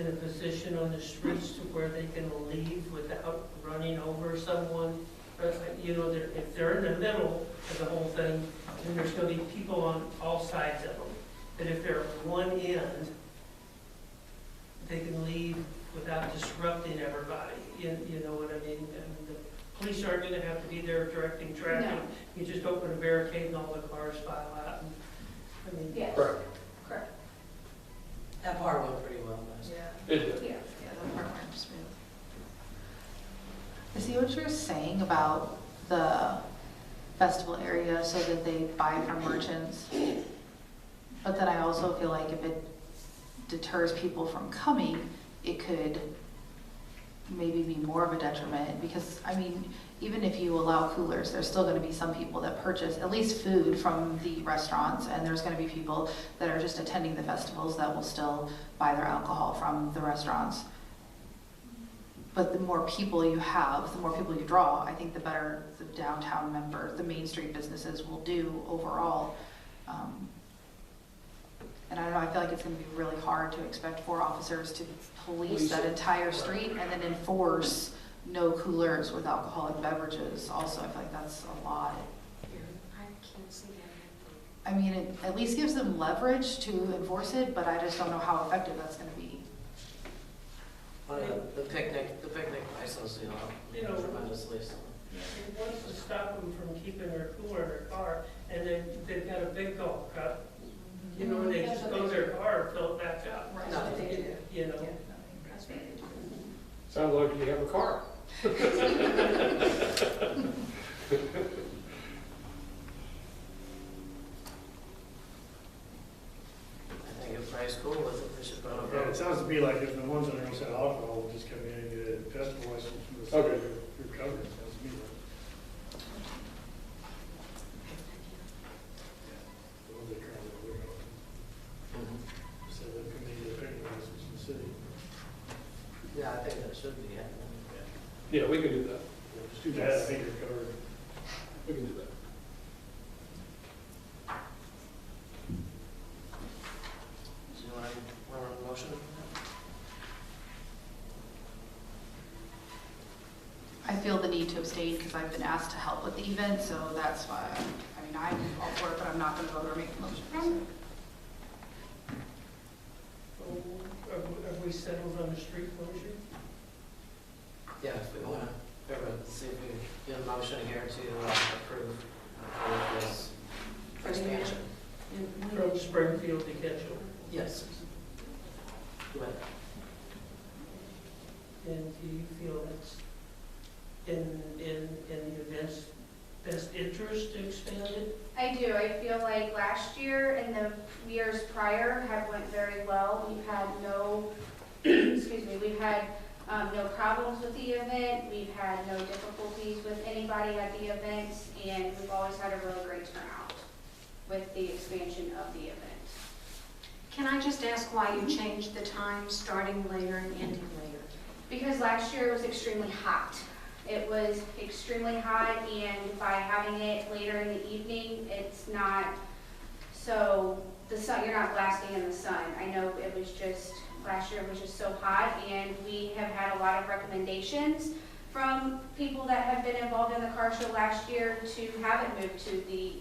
in a position on the streets to where they can leave without running over someone. You know, if they're in the middle of the whole thing, then there's going to be people on all sides of them. But if they're at one end, they can leave without disrupting everybody. You know what I mean? And the police aren't going to have to be there directing traffic. No. You just open a barricade and all the cars file out. And, I mean, Yes. Correct. Correct. That part went pretty well, nice. It did. Yeah. Yeah, that part went smooth. I see what you're saying about the festival area so that they buy from merchants. But then I also feel like if it deters people from coming, it could maybe be more of a detriment because, I mean, even if you allow coolers, there's still gonna be some people that purchase at least food from the restaurants, and there's gonna be people that are just attending the festivals that will still buy their alcohol from the restaurants. But the more people you have, the more people you draw, I think the better the downtown member, the Main Street businesses will do overall. And I don't know, I feel like it's gonna be really hard to expect 4 officers to police that entire street and then enforce no coolers with alcoholic beverages. Also, I feel like that's a lot. I can't see that. I mean, it at least gives them leverage to enforce it, but I just don't know how effective that's gonna be. The picnic license, You know, tremendously. it wants to stop them from keeping their cooler in their car, and then they've got a big golf cup. You know, and they just go to their car and fill it back up. Right. No. You know. That's what they do. Sounds like you have a car. I think if everybody's cool with it, we should vote. Yeah, it sounds to me like if the ones that are gonna sell alcohol will just come in and get a festival license from the city, Okay. you're covered, sounds to me like. The ones that currently live out, Mhm. so they come in and get a picnic license from the city. Yeah, I think that should be happening. Yeah, we can do that. It's too bad, I think you're covered. We can do that. Do you want a motion? I feel the need to abstain because I've been asked to help with the event, so that's why, I mean, I'm all for it, but I'm not gonna vote or make a motion. Have we settled on the street closure? Yeah, if we want to, see if we get a motion here to approve this expansion. From Springfield to Ketchum? Yes. Go ahead. And do you feel that's in the event's best interest to expand it? I do. I feel like last year and the years prior have went very well. We've had no, excuse me, we've had no problems with the event. We've had no difficulties with anybody at the events, and we've always had a really great turnout with the expansion of the event. Can I just ask why you changed the time, starting later and ending later? Because last year it was extremely hot. It was extremely hot, and by having it later in the evening, it's not, so the sun, you're not blasting in the sun. I know it was just, last year it was just so hot, and we have had a lot of recommendations from people that have been involved in the car show last year to have it moved to the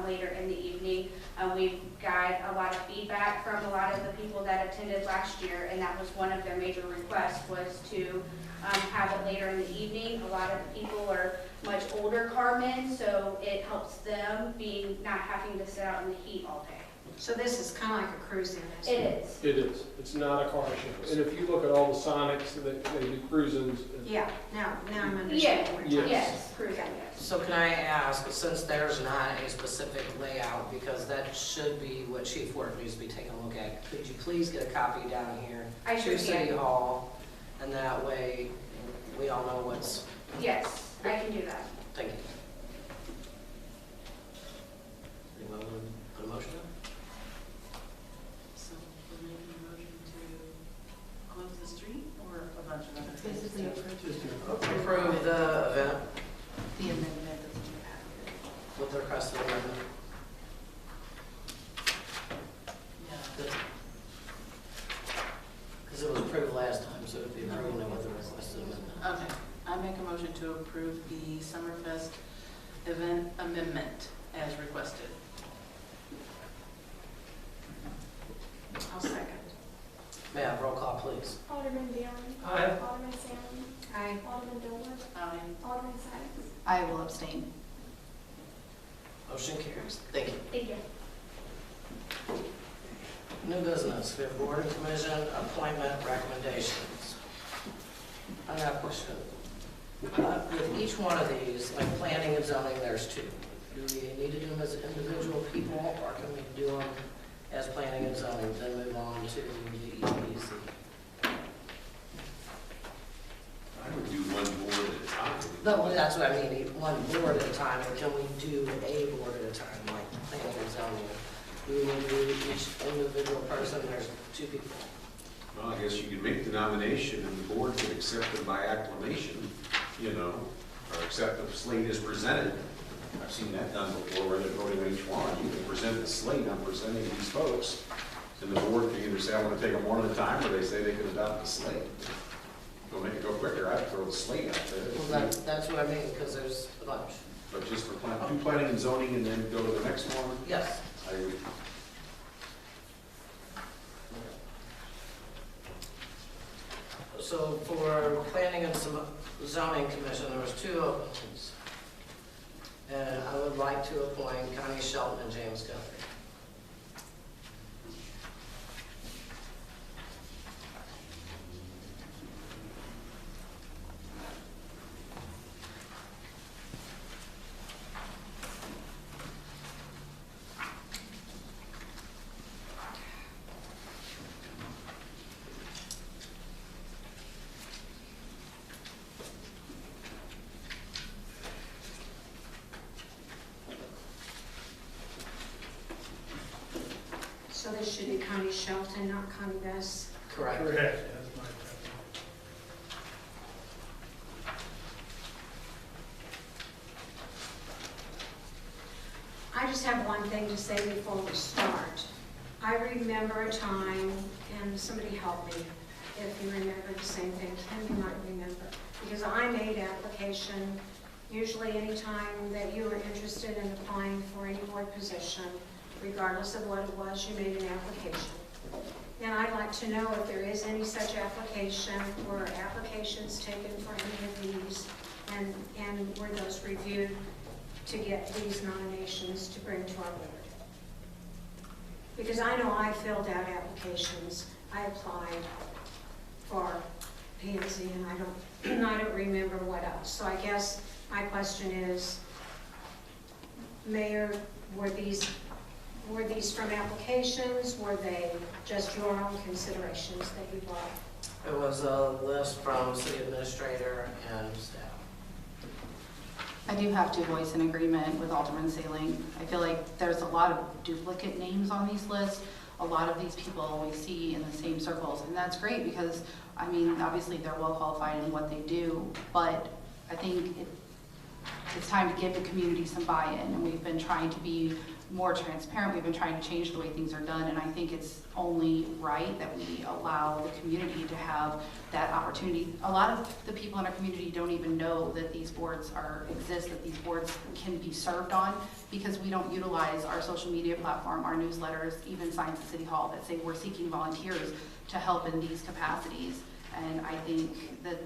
later in the evening. We've got a lot of feedback from a lot of the people that attended last year, and that was one of their major requests, was to have it later in the evening. A lot of the people are much older carmen, so it helps them being not having to sit out in the heat all day. So this is kind of like a cruising. It is. It is. It's not a car show. And if you look at all the Sonics, they do cruisins. Yeah, now I'm understanding Yeah, what you're talking Yes. about. yes, cruising, yes. So can I ask, since there's not a specific layout, because that should be what Chief Work needs to be taking a look at, could you please get a copy down here I sure to City can. Hall? And that way, we all know what's, Yes, I can do that. thank you. Anyone want to put a motion on? So we're making a motion to close the street or a bunch of other things? Basically, Approve the event the amendment that's in the packet. with the request of the amendment. Yeah. Because it was approved Okay, I make a motion to approve the Summerfest event amendment as requested. I'll second. May I have roll call, please? Alderman Bailey. Aye. Alderman Salmon. Aye. Alderman Dilworth. Aye. Alderman Sykes. I will abstain. Motion carries. Thank you. Thank you. New business, we have board and commission appointment recommendations. I have a question. With each one of these, like planning and zoning, there's two. Do we need to do them as individual people, or can we do them as planning and zoning, then move on to the EPC? I would do one board at a time. No, that's what I mean, one board at a time, or can we do a board at a time, like planning and zoning? Do we need to do each individual person, there's two people? Well, I guess you could make the nomination and the board could accept them by acclamation, or accept the slate as presented. I've seen that done before, rather than voting on each one. You can present the slate, I'm presenting these folks, and the board can either say, I want to take them one at a time, or they say they can adopt the slate. It'll make it go quicker, I'd throw the slate out there. Well, that's what I mean, because there's a bunch. But just for do planning and zoning and then go to the next one, Yes. I would. So for planning and zoning commission, there was two openings. And I would like to appoint Connie Shelton and James Guthrie. So this should be Connie Shelton, not Connie Bess. Correct. Correct, that's my preference. I just have one thing to say before we start. I remember a time, and somebody help me if you remember the same thing. Ken, you might remember. Because I made application, usually any time that you were interested in applying for any board position, regardless of what it was, you made an application. And I'd like to know if there is any such application or applications taken for any of these, and were those reviewed to get these nominations to bring to our board. Because I know I filled out applications, I applied for P&Z, and I don't remember what else. So I guess my question is, Mayor, were these from applications? Were they just your own considerations that you brought? It was a list from city administrator and staff. I do have to voice an agreement with Alderman Saling. I feel like there's a lot of duplicate names on these lists. A lot of these people we see in the same circles, and that's great because, I mean, obviously they're well qualified in what they do, but I think it's time to give the community some buy-in, and we've been trying to be more transparent. We've been trying to change the way things are done, and I think it's only right that we allow the community to have that opportunity. A lot of the people in our community don't even know that these boards exist, that these boards can be served on, because we don't utilize our social media platform, our newsletters, even signs at City Hall that say we're seeking volunteers to help in these capacities. And I think that,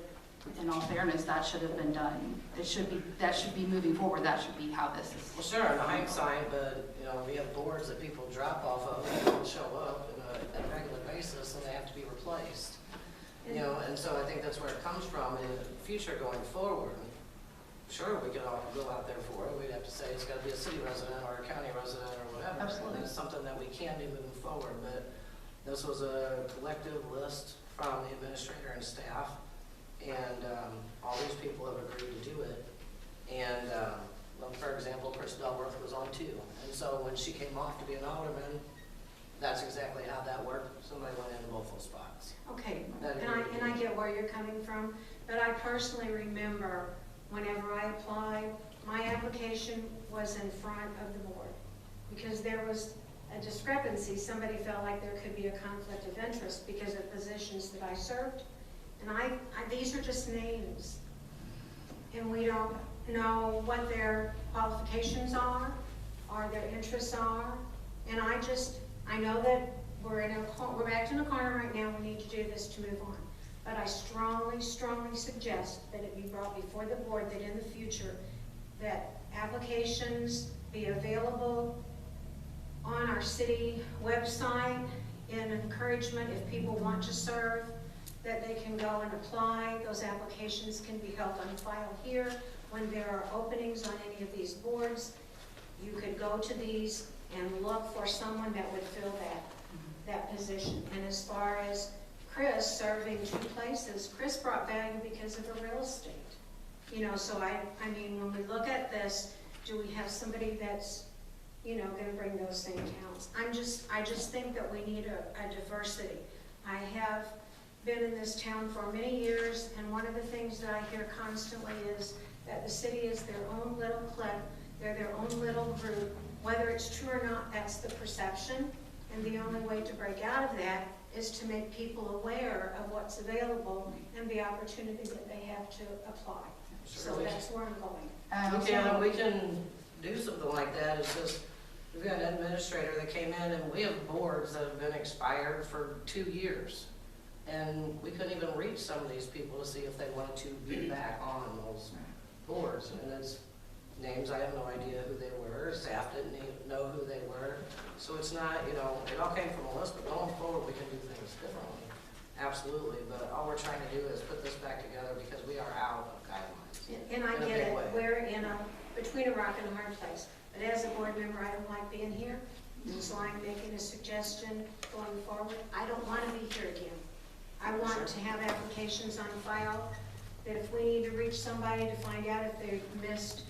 in all fairness, that should have been done. That should be moving forward. That should be how this is. Well, sure, in hindsight, but we have boards that people drop off of and don't show up on a regular basis, and they have to be replaced. And so I think that's where it comes from in the future going forward. Sure, we could all go out there for it. We'd have to say it's got to be a city resident or a county resident or whatever. Absolutely. And that's something that we can do moving forward. But this was a collective list from the administrator and staff, and all these people have agreed to do it. And for example, Chris Delworth was on too. And so when she came off to be an alderman, that's exactly how that worked. Somebody went into both those spots. Okay, and I get where you're coming from, but I personally remember whenever I applied, my application was in front of the board because there was a discrepancy. Somebody felt like there could be a conflict of interest because of positions that I served And these are just names. And we don't know what their qualifications are, or their interests are. And I know that we're backed in a corner right now, we need to do this to move on. But I strongly, strongly suggest that it be brought before the board that in the future, that applications be available on our city website in encouragement if people want to serve, that they can go and apply. Those applications can be held on file here. When there are openings on any of these boards, you could go to these and look for someone that would fill that position. And as far as Chris serving 2 places, Chris brought value because of the real estate. You know, so I mean, when we look at this, do we have somebody that's, you know, going to bring those same talents? I just think that we need a diversity. I have been in this town for many years, and one of the things that I hear constantly is that the city is their own little clique, they're their own little group. Whether it's true or not, that's the perception, and the only way to break out of that is to make people aware of what's available and the opportunity that they have to apply. So that's where I'm going. We can do something like that. It's just, we've got an administrator that came in, and we have boards that have been expired for 2 years. And we couldn't even reach some of these people to see if they wanted to be back on those boards. And it's names, I have no idea who they were. Staff didn't even know who they were. So it's not, you know, it all came from a list, but going forward, we can do things differently. Absolutely, but all we're trying to do is put this back together because we are out of guidelines. And I in a get big it, way. we're between a rock and a hard place. But as a board member, I don't like being here, so I'm making a suggestion going forward. I don't want to be here again. I want to have applications on file, that if we need to reach somebody to find out if they missed,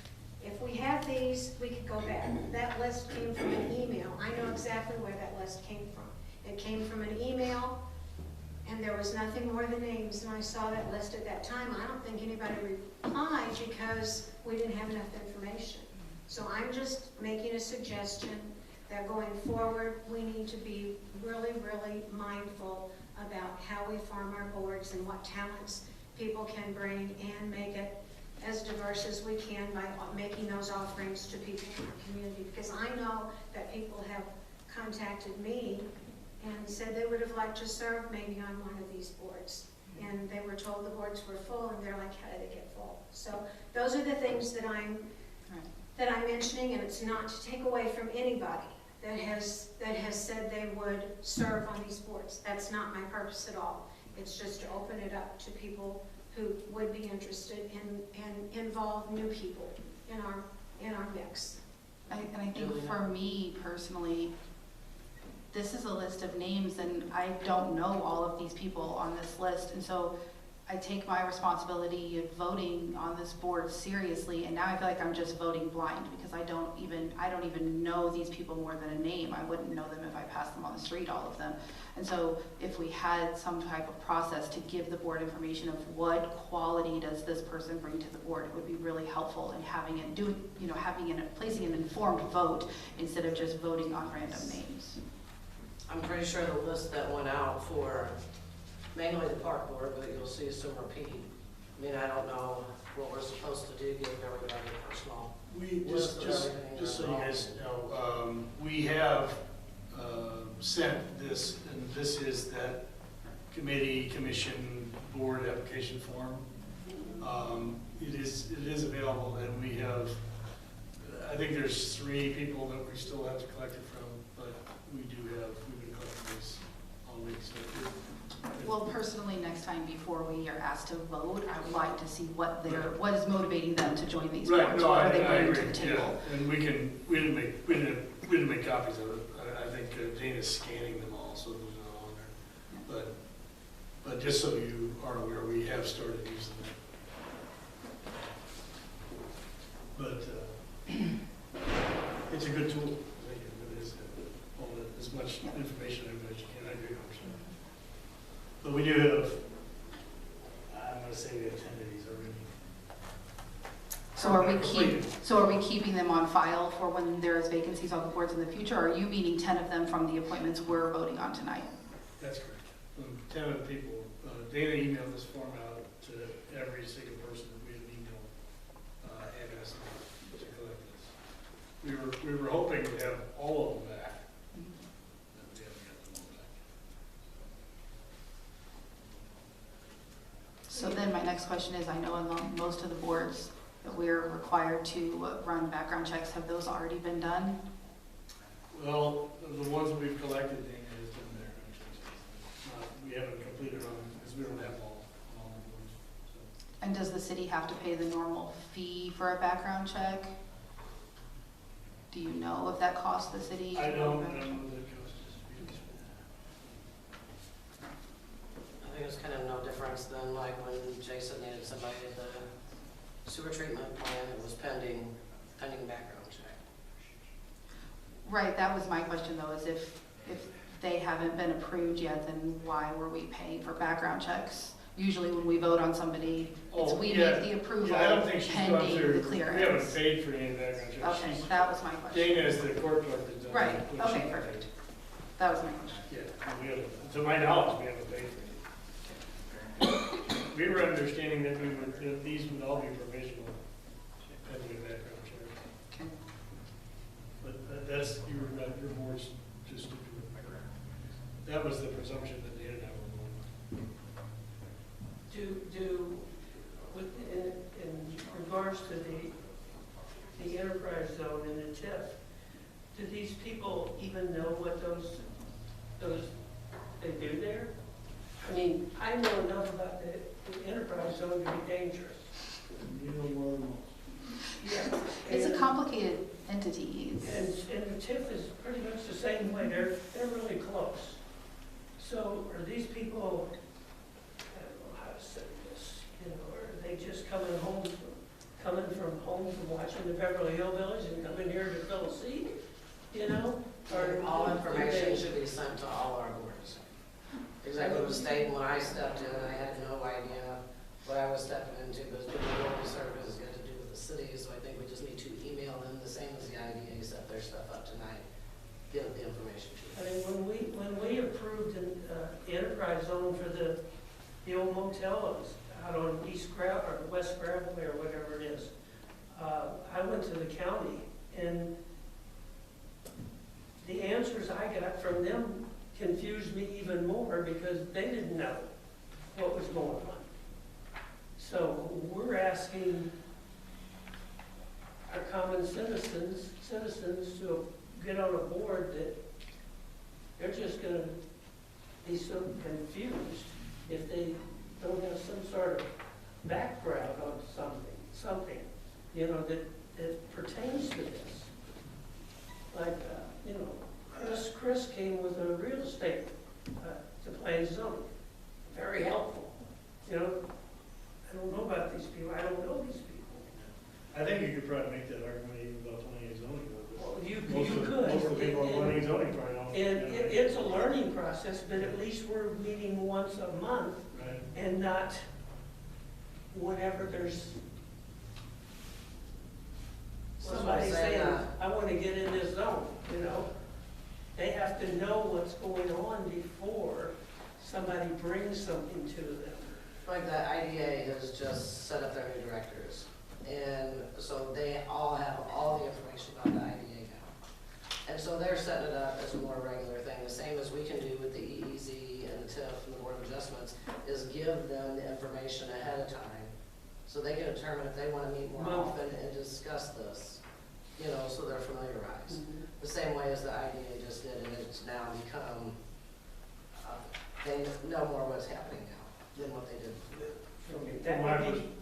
if we have these, we could go back. That list came from an email. I know exactly where that list came from. It came from an email, and there was nothing more than names, and I saw that list at that time. I don't think anybody replied because we didn't have enough information. So I'm just making a suggestion that going forward, we need to be really, really mindful about how we form our boards and what talents people can bring, and make it as diverse as we can by making those offerings to people in our community. Because I know that people have contacted me and said they would have liked to serve maybe on one of these boards. And they were told the boards were full, and they're like, how did they get full? So those are the things that I'm mentioning, and it's not to take away from anybody that has said they would serve on these boards. That's not my purpose at all. It's just to open it up to people who would be interested and involve new people in our mix. And I think for me personally, this is a list of names, and I don't know all of these people on this list, and so I take my responsibility of voting on this board seriously, and now I feel like I'm just voting blind because I don't even know these people more than a name. I wouldn't know them if I passed them on the street, all of them. And so if we had some type of process to give the board information of what quality does this person bring to the board, it would be really helpful in placing an informed vote instead of just voting on random names. I'm pretty sure the list that went out for mainly the park board, but you'll see some repeat. I mean, I don't know what we're supposed to do, give everybody a personal We, list of just everything. so you guys know, we have sent this, and this is that committee, commission, board application form. It is available, and we have, I think there's 3 people that we still have to collect it from, but we've been collecting this all week, so Well, personally, next time before we are asked to vote, I would like to see what is motivating them to join these boards. right, no, What I are they bringing agree, to the table? yeah, and we didn't make copies of it. I think Dana's scanning them all, so there's not on there. But just so you are aware, we have started using that. But it's a good tool. I think it is as much information as you can. I agree 100%. But we do have, I'm going to say we have 10 of these already. So are we keeping them on file for when there is vacancies on the boards in the future? Or are you meaning 10 of them from the appointments we're voting on tonight? That's correct. 10 of the people Dana emailed this form out to every single person that we had an email address to collect this. We were hoping to have all of them back. But we haven't got them all back. So then my next question is, I know in most of the boards that we're required to run background checks, have those already been done? Well, the ones that we've collected, Dana has done their checks. We haven't completed them because we don't have all the boards. So. And does the city have to pay the normal fee for a background check? Do you know if that costs the city? I don't know what that costs us. I think it's kind of no difference than like when Jason needed somebody at the sewer treatment plant, it was pending background check. Right, that was my question though, is if they haven't been approved yet, then why were we paying for background checks? Usually when we vote on somebody, it's we make the approval I don't think she's gone pending through, the we haven't clearance. paid for any of that background checks. Okay, She's- that was my question. Dana is the court clerk that's done. Right, it, but okay, she- perfect. That was my question. Yeah, we haven't, to my knowledge, we haven't paid for it. We were understanding that that these would all be provisional, pending a background check. Okay. But that's, your board's just to do it. That was the presumption that Dana and I were going In regards to the enterprise zone and the TIF, do these people even know what those they do there? I mean, I know enough about the enterprise zone to be dangerous. You know more than most. Yeah. It's a And- complicated entity. And the TIF is pretty much the same way, they're really close. So are these people, I don't know how to say this, are they just coming from home from watching the Beverly Hillbillies and coming here to fill a seat, Or All do information they- should be sent to all our boards. Exactly what was stated when I stepped in, I had no idea what I was stepping into, but the board service has got to do with the city, so I think we just need to email them the same as the IDA set their stuff up tonight, get the information to I them. mean, when we approved an enterprise zone for the old motels out on East Gravel, or West Gravel, or whatever it is, I went to the county, and the answers I got from them confused me even more, because they didn't know what was going on. So we're asking our common citizens to get on a board that they're just gonna be so confused if they don't have some sort of background on something, that pertains to this. Like, Chris came with a real estate, to plan zoning, very helpful. I don't know about these people, I don't know these people. I think you could probably make that argument even about planning and zoning. Well, you Most could. of the people on planning and zoning probably don't. And it's a learning process, but at least we're meeting once a month Right. and not whenever there's somebody saying, I want to get in this zone, They have to know what's going on before somebody brings something to them. Like the IDA has just set up their new directors, and so they all have all the information about the IDA now. And so they're setting it up as a more regular thing, the same as we can do with the EEZ and the TIF and the Board of Adjustments, is give them the information ahead of time, so they can determine if they want to meet more often and discuss this, so they're familiarized. The same way as the IDA just did, and it's now become, they know more what's happening now than what they did.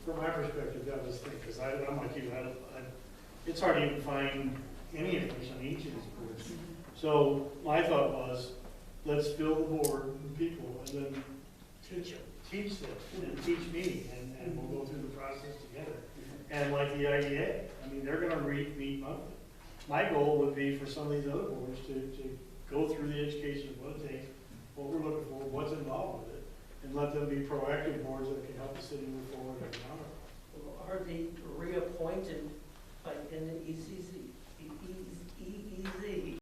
From my perspective, that was the thing, because I'm like you, it's hard to even find any information on each of these boards. So my thought was, let's fill the board with people and then teach them and teach me, and we'll go through the process together. And like the IDA, they're gonna meet monthly. My goal would be for some of these other boards to go through the education of what it takes, what we're looking for, what's involved with it, and let them be proactive boards that can help the city move forward economically. Are they reappointed, like in the ECZ?